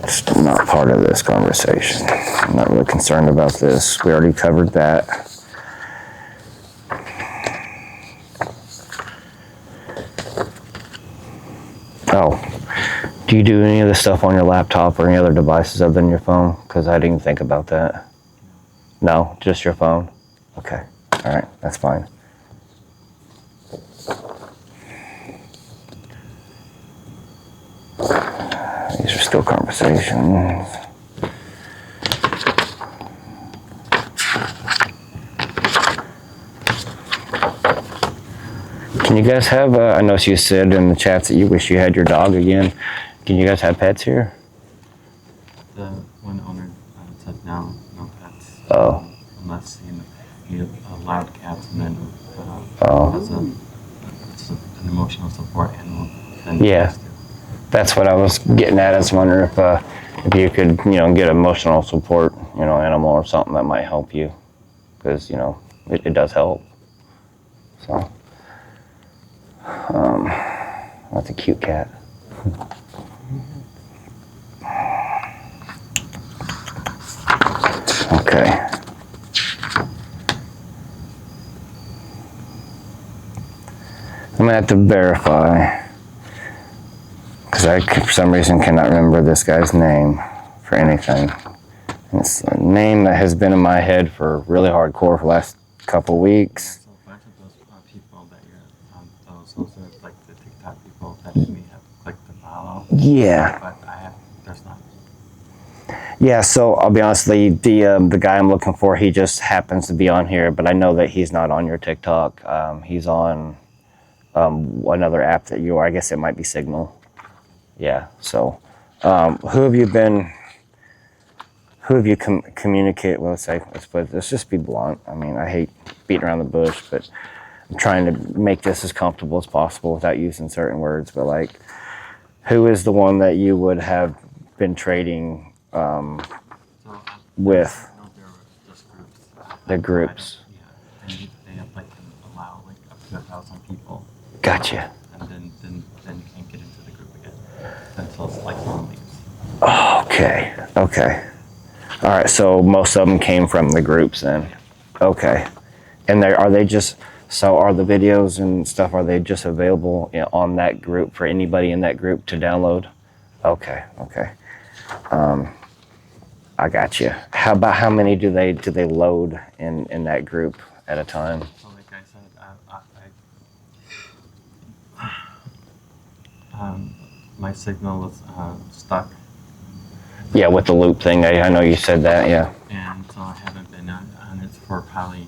It's not part of this conversation. I'm not really concerned about this. We already covered that. Oh, do you do any of this stuff on your laptop or any other devices other than your phone? Because I didn't even think about that. No, just your phone? Okay, all right, that's fine. These are still conversations. Can you guys have, I know you said in the chats that you wish you had your dog again. Can you guys have pets here? The one owner said no pets. Oh. Unless he allowed cats, and then it's an emotional support animal. Then Yeah. That's what I was getting at. I was wondering if you could, get emotional support, animal or something that might help you, because it does help. So, that's a cute cat. Okay. I'm gonna have to verify. Because I, for some reason, cannot remember this guy's name for anything. And it's a name that has been in my head for really hardcore for the last couple weeks. So a bunch of those people that you're on, those are like the TikTok people that we have clicked to follow. Yeah. But there's not. Yeah, so I'll be honest, the guy I'm looking for, he just happens to be on here, but I know that he's not on your TikTok. He's on another app that I guess it might be Signal. Yeah, so who have you communicated, well, let's just be blunt. I mean, I hate beating around the bush, but I'm trying to make this as comfortable as possible without using certain words, but like, who is the one that you would have been trading with? No, there were just groups. The groups. Yeah, and they have like can allow like up to 1,000 people. Gotcha. And then you can't get into the group again until it's like someone leaves. Okay. All right, so most of them came from the groups then. Okay. And are they just, so are the videos and stuff, are they just available on that group for anybody in that group to download? Okay. I got you. How many do they load in that group at a time? So like I said, my signal was stuck. Yeah, with the loop thing. I know you said that, yeah. And so I haven't been on it for probably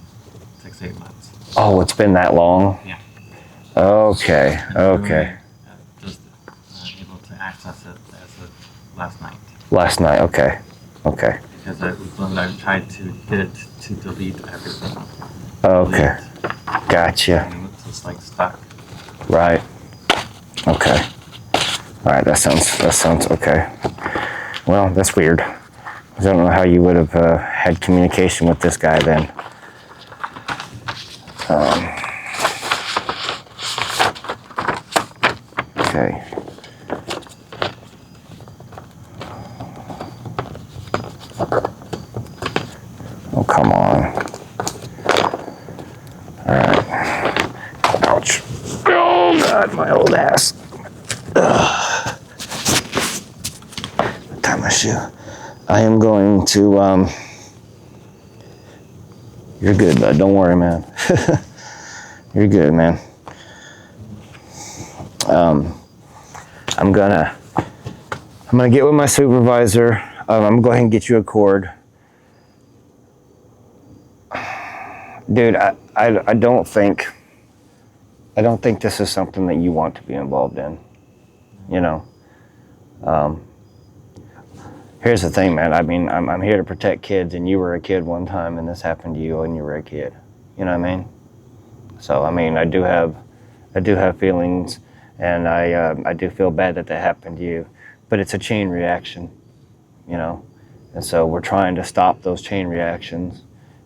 6-8 months. Oh, it's been that long? Yeah. Okay. Just able to access it as of last night. Last night, okay. Because I tried to get it to delete everything. Okay. Gotcha. And it was just like stuck. Right. Okay. All right, that sounds okay. Well, that's weird. I don't know how you would have had communication with this guy then. Okay. Oh, come on. All right. Ouch. Oh, God, my old ass. Ugh. Tie my shoe. I am going to, you're good, bud. Don't worry, man. You're good, man. I'm gonna get with my supervisor. I'm gonna go ahead and get you a cord. Dude, I don't think this is something that you want to be involved in. You know, here's the thing, man. I mean, I'm here to protect kids, and you were a kid one time, and this happened to you when you were a kid. You know what I mean? So, I mean, I do have feelings, and I do feel bad that happened to you, but it's a chain reaction, you know, and so we're trying to stop those chain reactions.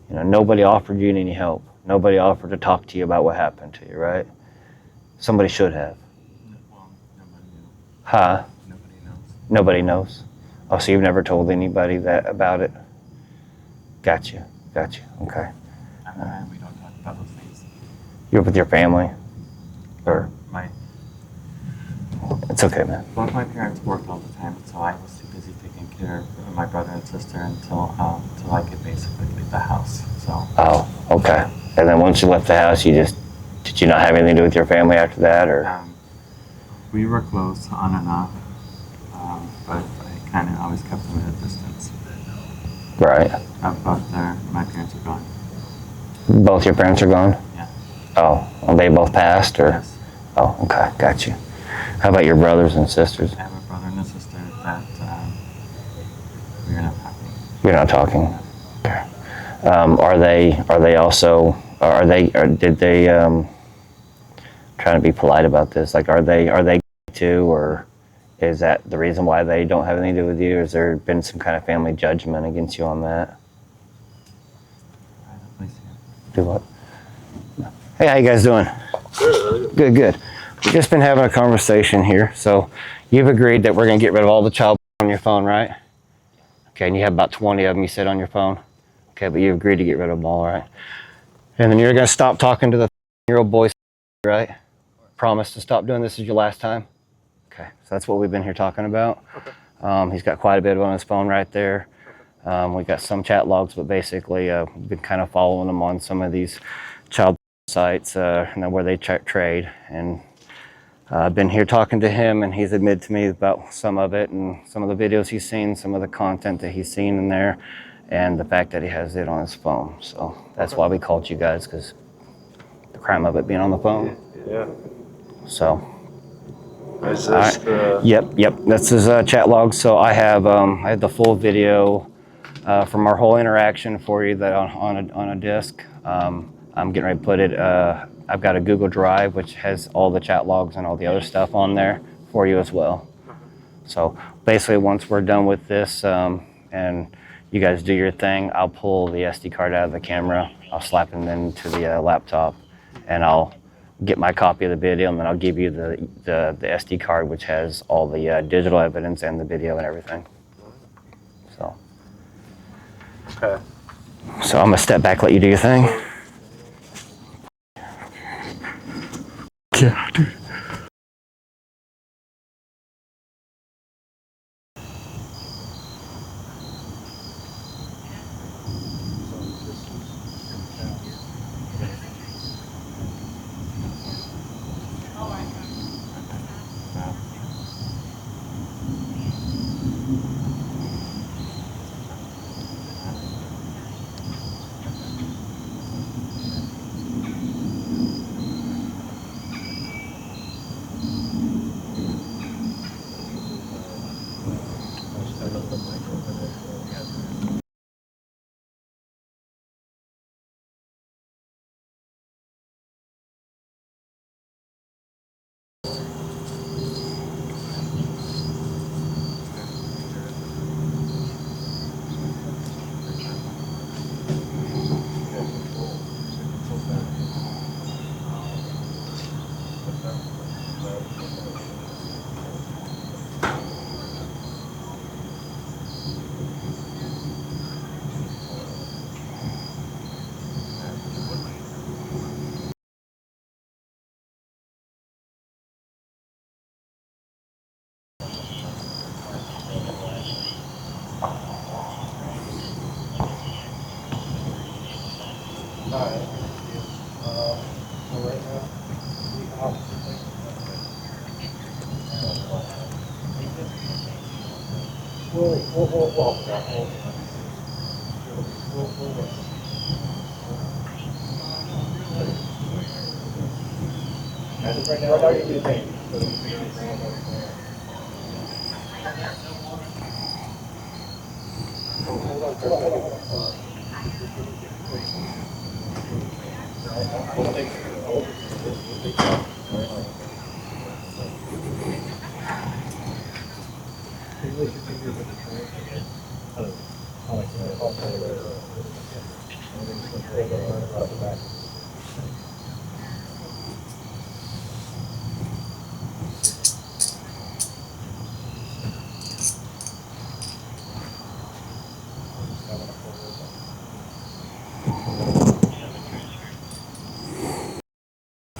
You know, nobody offered you any help. Nobody offered to talk to you about what happened to you, right? Somebody should have. Well, nobody knew. Huh? Nobody knows. Nobody knows. Oh, so you've never told anybody that about it? Gotcha. Okay. We don't talk about those things. You're with your family? Or My it's okay, man. Both my parents worked all the time, so I was too busy taking care of my brother and sister until I could basically leave the house. So. Oh, okay. And then once you left the house, did you not have anything to do with your family after that, or? We were close on and off, but I kind of always kept them at a distance. Right. My parents are gone. Both your parents are gone? Yeah. Oh, well, they both passed, or? Yes. Oh, okay, got you. How about your brothers and sisters? I have a brother and a sister that we're not talking. You're not talking? Okay. Did they, trying to be polite about this, like, are they gay too, or is that the reason why they don't have anything to do with you? Has there been some kind of family judgment against you on that? Please here. Do what? Hey, how you guys doing? Good. We've just been having a conversation here. So you've agreed that we're going to get rid of all the child on your phone, right? Okay, and you have about 20 of them you said on your phone. Okay, but you agreed to get rid of them all, right? And then you're going to stop talking to the year-old boy, right? Promise to stop doing this is your last time? Okay, so that's what we've been here talking about. Okay. He's got quite a bit on his phone right there. We got some chat logs, but basically we've been kind of following him on some of these child sites where they trade. And I've been here talking to him, and he's admitted to me about some of it and some of the videos he's seen, some of the content that he's seen in there, and the fact that he has it on his phone. So that's why we called you guys, because the crime of it being on the phone. Yeah. So. Is this right. Yep. That's his chat log. So I have the full video from our whole interaction for you that on a disc. I'm getting ready to put it. I've got a Google Drive which has all the chat logs and all the other stuff on there for you as well. So basically, once we're done with this and you guys do your thing, I'll pull the SD card out of the camera. I'll slap it into the laptop, and I'll get my copy of the video, and then I'll give you the SD card which has all the digital evidence and the video and everything. So. okay? So I'm gonna step back, let you do your thing. Yeah, dude.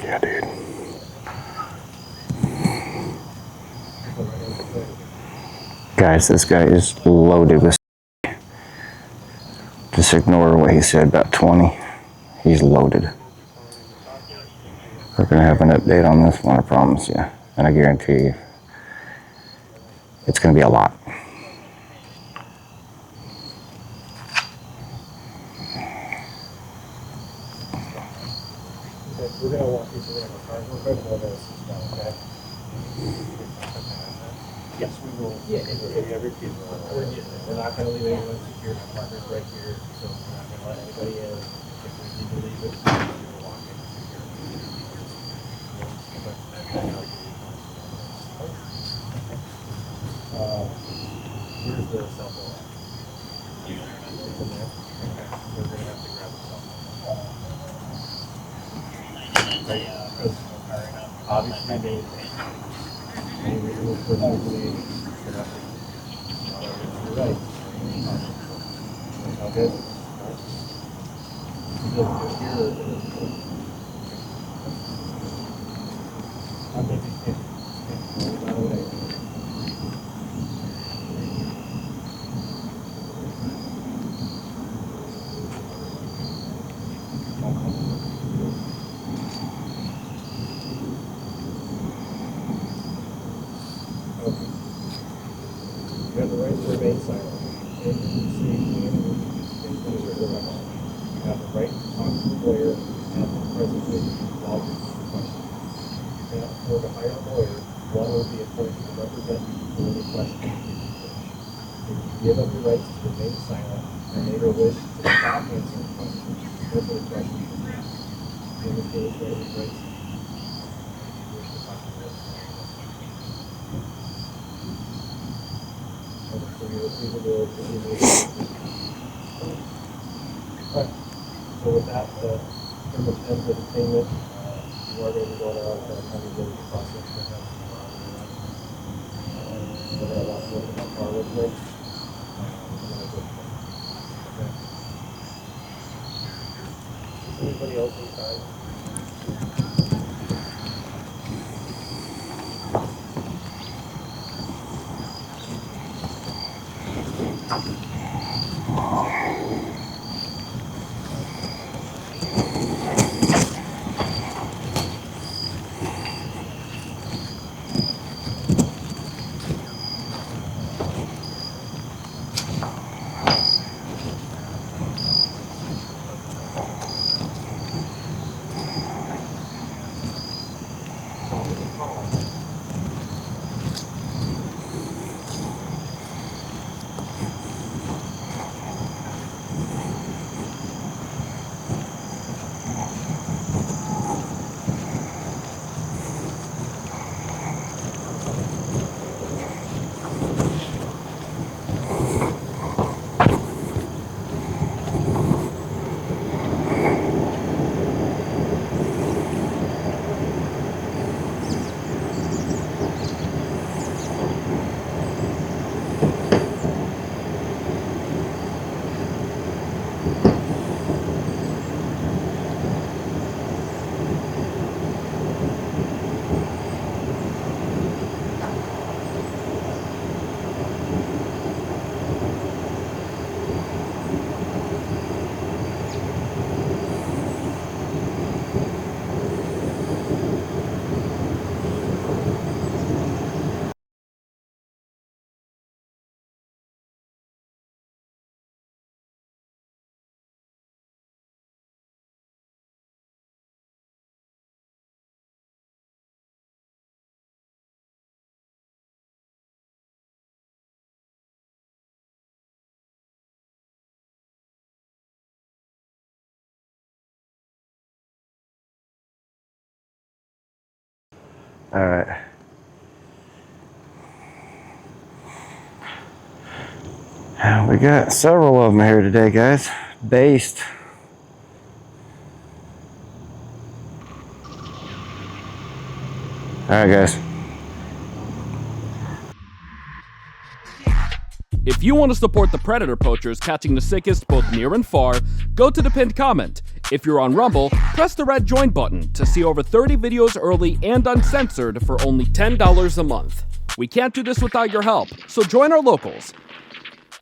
Yeah, dude. Guys, this guy is loaded with. Just ignore what he said about 20. He's loaded. We're going to have an update on this one, I promise you. And I guarantee you, it's going to be a lot. We're going to walk you through the cars real quick, we'll go sit down, okay? Yes, we will. Yeah, every kid. We're not going to leave anyone secure. My partner's right here, so we're not going to let anybody in. If we need to leave it, we'll walk in secure. Here's the cell phone. Okay, we're going to have to grab the cell phone. Obviously, they reasonable for them to leave. Right. Okay. You have the right to remain silent. And you have the right to talk to the lawyer at the presently while you question. You cannot afford to hire a lawyer. One will be appointed to represent you for any question. If you give up your rights to remain silent and later wish to stop answering questions, no further questions will be asked. You understand your rights? You wish to talk to the lawyer. So with that, pretty much ends the detainment. You are going to go on a county process for that. So that I'll look at my car with me. Is anybody else inside? All right. We got several of them here today, guys. Based. All right, guys. If you want to support the predator poachers catching the sickest both near and far, go to the pinned comment. If you're on Rumble, press the red join button to see over 30 videos early and uncensored for only $10 a month. We can't do this without your help, so join our locals.